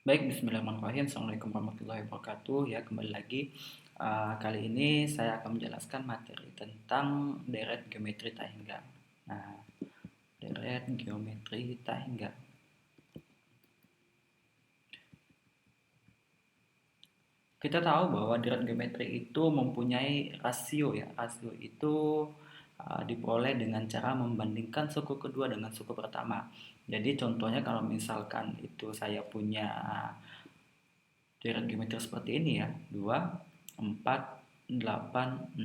Baik, bismillahirrahmanirrahim. Assalamualaikum warahmatullahi wabarakatuh. Ya, kembali lagi. Kali ini saya akan menjelaskan materi tentang deret geometri tak hingga. Nah, deret geometri tak hingga. Kita tahu bahwa deret geometri itu mempunyai rasio ya. Rasio itu diperoleh dengan cara membandingkan suku kedua dengan suku pertama. Jadi contohnya kalau misalkan itu saya punya deret geometri seperti ini ya, 2, 4, 8, 16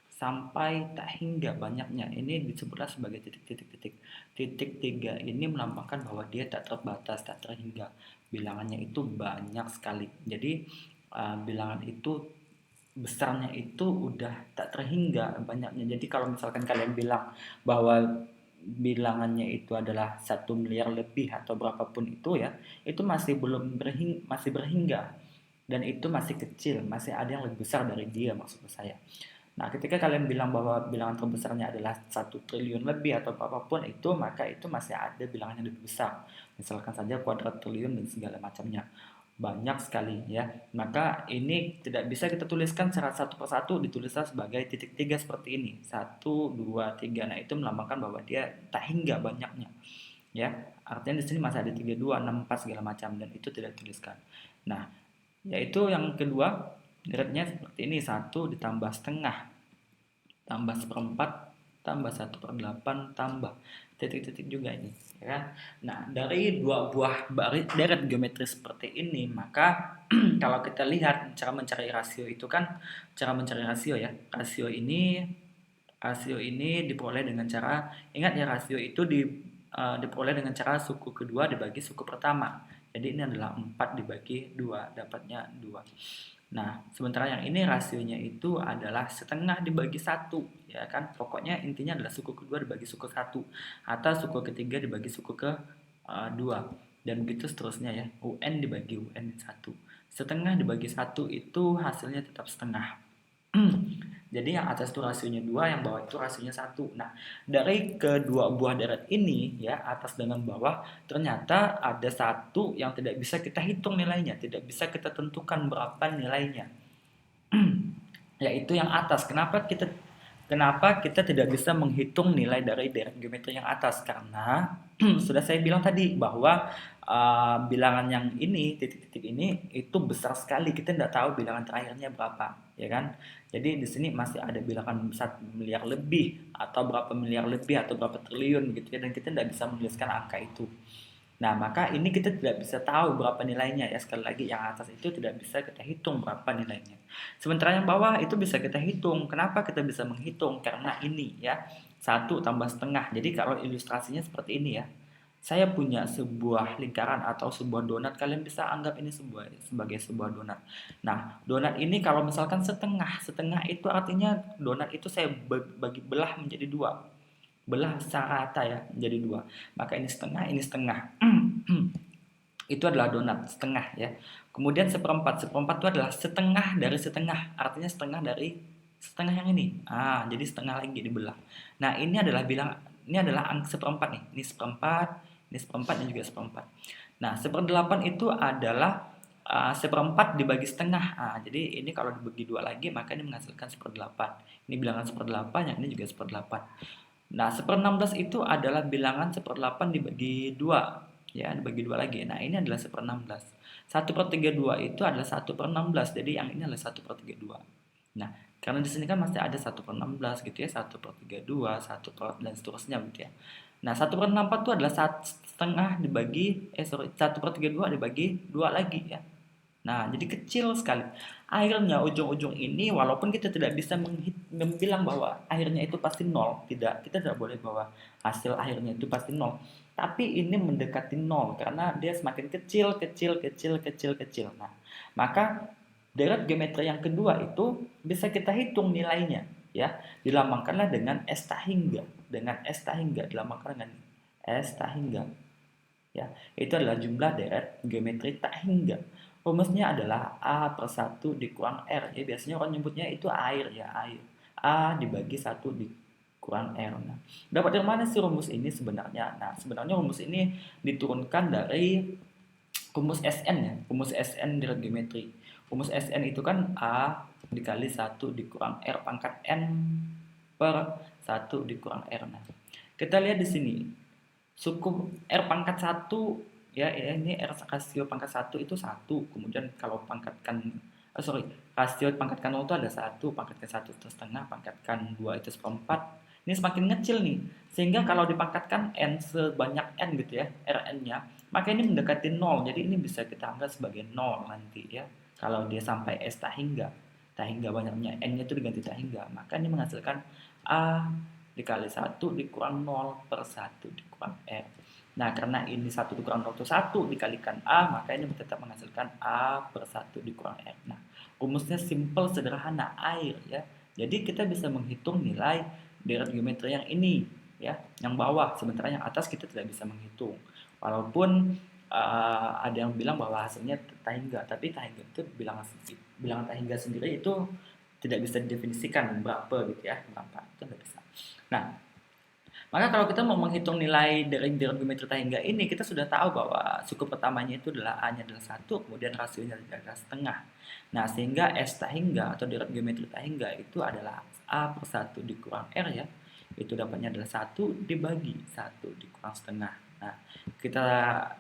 sampai tak hingga banyaknya. Ini disebutlah sebagai titik-titik-titik. Titik 3 ini melambangkan bahwa dia tak terbatas, tak terhingga. Bilangannya itu banyak sekali. Jadi bilangan itu besarnya itu udah tak terhingga banyaknya. Jadi kalau misalkan kalian bilang bahwa bilangannya itu adalah 1 miliar lebih atau berapapun itu ya, itu masih berhingga, dan itu masih kecil, masih ada yang lebih besar dari dia, maksud saya. Nah, ketika kalian bilang bahwa bilangan terbesarnya adalah 1 triliun lebih atau apapun itu, maka itu masih ada bilangan yang lebih besar. Misalkan saja kuadrat triliun dan segala macamnya. Banyak sekali ya. Maka ini tidak bisa kita tuliskan secara satu persatu, ditulislah sebagai titik tiga seperti ini. Satu, dua, tiga. Nah, itu melambangkan bahwa dia tak hingga banyaknya. Ya, artinya di sini masih ada 3, 2, 6, 4 segala macam, dan itu tidak dituliskan. Nah, yaitu yang kedua, deretnya seperti ini, 1 ditambah setengah, tambah seperempat, tambah 1/8, tambah titik-titik juga ini, ya kan? Nah, dari dua buah deret geometri seperti ini, maka kalau kita lihat cara mencari rasio itu kan, cara mencari rasio ya, rasio ini diperoleh dengan cara, ingat ya, rasio itu diperoleh dengan cara suku kedua dibagi suku pertama. Jadi ini adalah 4 dibagi 2, dapatnya 2. Nah, sementara yang ini rasionya itu adalah setengah dibagi satu, ya kan? Pokoknya intinya adalah suku kedua dibagi suku satu, atau suku ketiga dibagi suku ke 2, dan begitu seterusnya ya. UN dibagi UN satu. Setengah dibagi satu itu hasilnya tetap setengah. Jadi yang atas itu rasionya 2, yang bawah itu rasionya satu. Nah, dari kedua buah deret ini ya, atas dengan bawah, ternyata ada satu yang tidak bisa kita hitung nilainya, tidak bisa kita tentukan berapa nilainya, yaitu yang atas. Kenapa kita tidak bisa menghitung nilai dari deret geometri yang atas? Karena sudah saya bilang tadi bahwa bilangan yang ini, titik-titik ini itu besar sekali. Kita tidak tahu bilangan terakhirnya berapa, ya kan? Jadi di sini masih ada bilangan 1 miliar lebih atau berapa miliar lebih atau berapa triliun gitu ya, dan kita tidak bisa menuliskan angka itu. Nah, maka ini kita tidak bisa tahu berapa nilainya ya. Sekali lagi, yang atas itu tidak bisa kita hitung berapa nilainya. Sementara yang bawah itu bisa kita hitung. Kenapa kita bisa menghitung? Karena ini ya, 1 tambah setengah. Jadi kalau ilustrasinya seperti ini ya. Saya punya sebuah lingkaran atau sebuah donat, kalian bisa anggap ini sebagai sebuah donat. Nah, donat ini kalau misalkan setengah, setengah itu artinya donat itu saya bagi belah menjadi dua, belah secara rata ya, menjadi dua. Maka ini setengah, ini setengah. Itu adalah donat setengah ya. Kemudian seperempat, seperempat itu adalah setengah dari setengah, artinya setengah dari setengah yang ini. Jadi setengah lagi dibelah. Nah, ini adalah seperempat nih. Ini seperempat dan juga seperempat. Nah, seperdelapan itu adalah seperempat dibagi setengah. Jadi ini kalau dibagi dua lagi, maka ini menghasilkan seperdelapan. Ini bilangan seperdelapan, yang ini juga seperdelapan. Nah, 1/16 itu adalah bilangan 1/8 dibagi 2, ya, dibagi 2 lagi. Nah, ini adalah 1/16. 1/32 itu adalah 1/16, jadi yang ini adalah 1/32. Nah, karena di sini kan masih ada 1/16 gitu ya, 1/32, 1 dan seterusnya gitu ya. Nah, 1/64 itu adalah setengah dibagi, 1/32 dibagi 2 lagi ya. Nah, jadi kecil sekali. Akhirnya ujung-ujung ini, walaupun kita tidak bisa membilang bahwa akhirnya itu pasti nol, tidak, kita tidak boleh bahwa hasil akhirnya itu pasti nol. Tapi ini mendekati nol karena dia semakin kecil, kecil, kecil, kecil, kecil. Nah, maka deret geometri yang kedua itu bisa kita hitung nilainya, ya. Dilambangkanlah dengan S tak hingga, dilambangkan dengan S tak hingga. Ya, itu adalah jumlah deret geometri tak hingga. Rumusnya adalah A per 1 dikurang R. Ya, biasanya orang nyebutnya itu air ya, air. A dibagi 1 dikurang R. Nah, dapat dari mana sih rumus ini sebenarnya? Nah, sebenarnya rumus ini diturunkan dari rumus SN ya, rumus SN direct geometri. Rumus SN itu kan A dikali 1 dikurang R pangkat N per 1 dikurang R. Nah, kita lihat di sini, suku R pangkat 1 ya, ini R rasio pangkat 1 itu 1. Kemudian kalau pangkatkan rasio pangkatkan 0 itu ada 1, pangkatkan 1 itu setengah, pangkatkan 2 itu seperempat. Ini semakin ngecil nih. Sehingga kalau dipangkatkan N sebanyak N gitu ya, Rn-nya, maka ini mendekati 0. Jadi ini bisa kita anggap sebagai 0 nanti ya. Kalau dia sampai S tak hingga banyaknya N-nya itu diganti tak hingga, maka ini menghasilkan A dikali 1 dikurang 0 per 1 dikurang R. Nah, karena ini 1 dikurang 0 itu 1 dikalikan A, maka ini tetap menghasilkan A per 1 dikurang R. Nah, rumusnya simple, sederhana, air ya. Jadi kita bisa menghitung nilai deret geometri yang ini ya, yang bawah, sementara yang atas kita tidak bisa menghitung. Walaupun ada yang bilang bahwa hasilnya tak hingga, tapi tak hingga itu bilangan tak hingga sendiri itu tidak bisa didefinisikan berapa gitu ya, berapa itu tidak bisa. Nah, maka kalau kita mau menghitung nilai dari deret geometri tak hingga ini, kita sudah tahu bahwa suku pertamanya itu adalah A-nya adalah 1, kemudian rasionya adalah setengah. Nah, sehingga S tak hingga atau deret geometri tak hingga itu adalah A per 1 dikurang R ya. Itu dapatnya adalah 1 dibagi 1 dikurang setengah. Nah, kita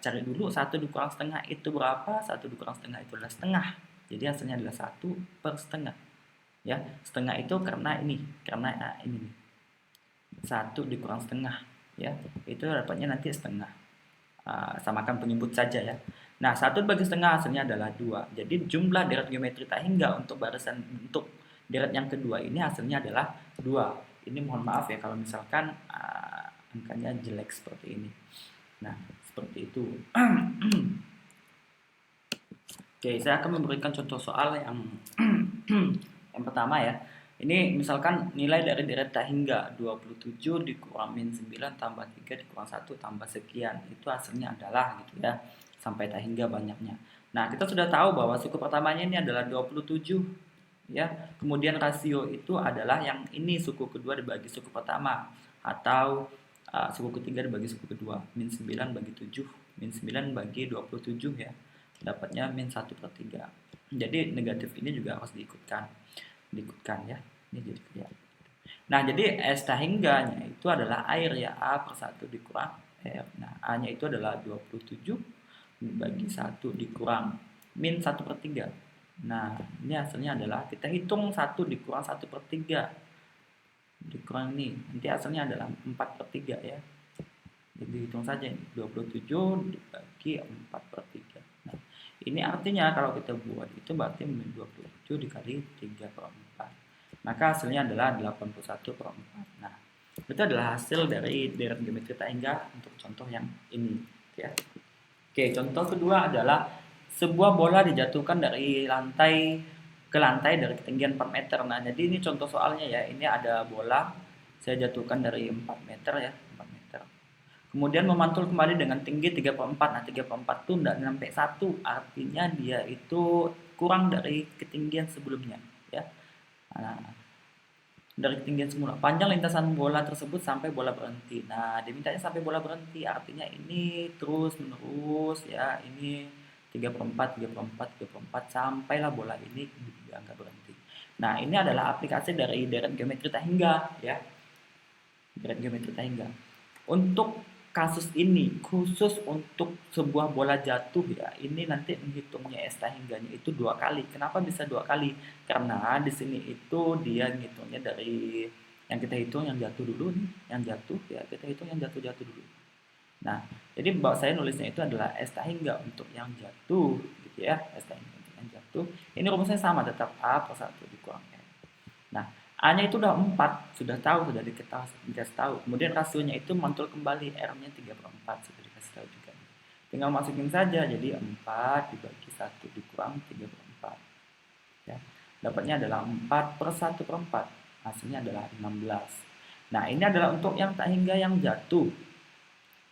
cari dulu 1 dikurang setengah itu berapa? 1 dikurang setengah itu adalah setengah. Jadi hasilnya adalah 1 per setengah. Ya, setengah itu karena ini nih. 1 dikurang setengah ya, itu dapatnya nanti setengah. Samakan penyebut saja ya. Nah, 1 bagi setengah hasilnya adalah 2. Jadi jumlah deret geometri tak hingga untuk barisan, untuk deret yang kedua ini hasilnya adalah 2. Ini mohon maaf ya kalau misalkan angkanya jelek seperti ini. Nah, seperti itu. Oke, saya akan memberikan contoh soal yang yang pertama ya. Ini misalkan nilai dari deret tak hingga 27 dikurang min 9 tambah 3 dikurang 1 tambah sekian. Itu hasilnya adalah gitu ya, sampai tak hingga banyaknya. Nah, kita sudah tahu bahwa suku pertamanya ini adalah 27 ya. Kemudian rasio itu adalah yang ini, suku kedua dibagi suku pertama, atau suku ketiga dibagi suku kedua. Min 9 bagi 7, min 9 bagi 27 ya. Dapatnya min 1 per 3. Jadi negatif ini juga harus diikutkan ya, ini jadi ya. Nah, jadi S tak hingganya itu adalah air ya, A per 1 dikurang R. Nah, A nya itu adalah 27 bagi 1 dikurang min 1 per 3. Nah, ini hasilnya adalah, kita hitung 1 dikurang 1 per 3 dikurang ini, nanti hasilnya adalah 4 per 3 ya. Jadi hitung saja ini, 27 dibagi 4 per 3. Nah, ini artinya kalau kita buat itu berarti 27 dikali 3 per 4. Maka hasilnya adalah 81 per 4. Nah, itu adalah hasil dari deret geometri tak hingga untuk contoh yang ini ya. Oke, contoh kedua adalah sebuah bola dijatuhkan dari lantai ke lantai dari ketinggian 4 meter. Nah, jadi ini contoh soalnya ya. Ini ada bola saya jatuhkan dari 4 meter ya, 4 meter. Kemudian memantul kembali dengan tinggi 3/4. Nah, 3/4 itu tidak sampai 1, artinya dia itu kurang dari ketinggian sebelumnya ya. Nah, dari ketinggian semula. Panjang lintasan bola tersebut sampai bola berhenti. Nah, dimintanya sampai bola berhenti, artinya ini terus menerus ya. Ini 3/4, 3/4, 3/4 sampailah bola ini dianggap berhenti. Nah, ini adalah aplikasi dari deret geometri tak hingga ya. Deret geometri tak hingga. Untuk kasus ini khusus untuk sebuah bola jatuh ya, ini nanti menghitungnya S tak hingganya itu 2 kali. Kenapa bisa 2 kali? Karena di sini itu dia ngitungnya dari yang kita hitung yang jatuh dulu nih, yang jatuh ya, kita hitung yang jatuh dulu. Nah, jadi saya nulisnya itu adalah S tak hingga untuk yang jatuh gitu ya, S tak hingga untuk yang jatuh. Ini rumusnya sama, tetap A per 1 dikurang R. Nah, A-nya itu udah 4, sudah tahu, sudah dikasih tahu. Kemudian rasionya itu mantul kembali, R-nya 3/4, sudah dikasih tahu juga. Tinggal masukin saja, jadi 4 dibagi 1 dikurang 3/4. Ya. Dapatnya adalah 4 per 1/4, hasilnya adalah 16. Nah, ini adalah untuk yang tak hingga yang jatuh.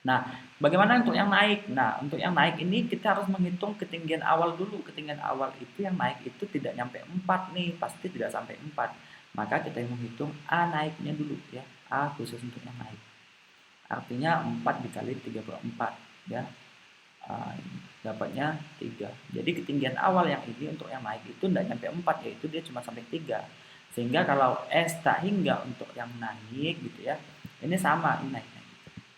Nah, bagaimana untuk yang naik? Nah, untuk yang naik ini kita harus menghitung ketinggian awal dulu. Ketinggian awal itu yang naik itu tidak nyampe 4 nih, pasti tidak sampai 4. Maka kita menghitung A naiknya dulu ya. A khusus untuk yang naik. Artinya 4 dikali 3/4 ya. Ah, dapatnya 3. Jadi ketinggian awal yang ini untuk yang naik itu tidak nyampe 4, yaitu dia cuma sampai 3. Sehingga kalau S tak hingga untuk yang naik gitu ya, ini sama, ini naik.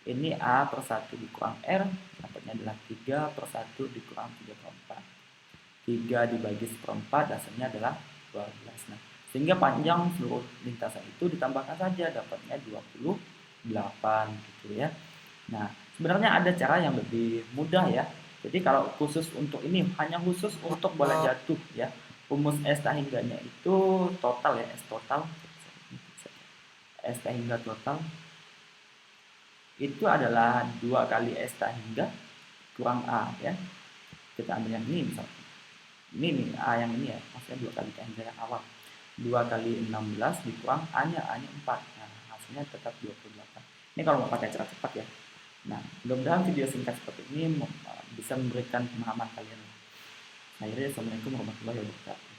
Ini A per 1 dikurang R, dapatnya adalah 3 per 1 dikurang 3 per 4. 3 dibagi seperempat, hasilnya adalah 12. Nah, sehingga panjang seluruh lintasan itu ditambahkan saja, dapatnya 28 gitu ya. Nah, sebenarnya ada cara yang lebih mudah ya. Jadi kalau khusus untuk ini, hanya khusus untuk bola jatuh ya. Rumus S tak hingganya itu total ya, S total. S tak hingga total itu adalah 2 kali S tak hingga kurang A ya. Kita ambil yang ini misalnya. Ini nih A yang ini ya, maksudnya 2 kali tak hingga yang awal. 2 kali 16 dikurang A-nya 4. Nah, hasilnya tetap 28. Ini kalau mau pakai cara cepat ya. Nah, mudah-mudahan video singkat seperti ini bisa memberikan pemahaman kalian. Akhirnya, assalamualaikum warahmatullahi wabarakatuh.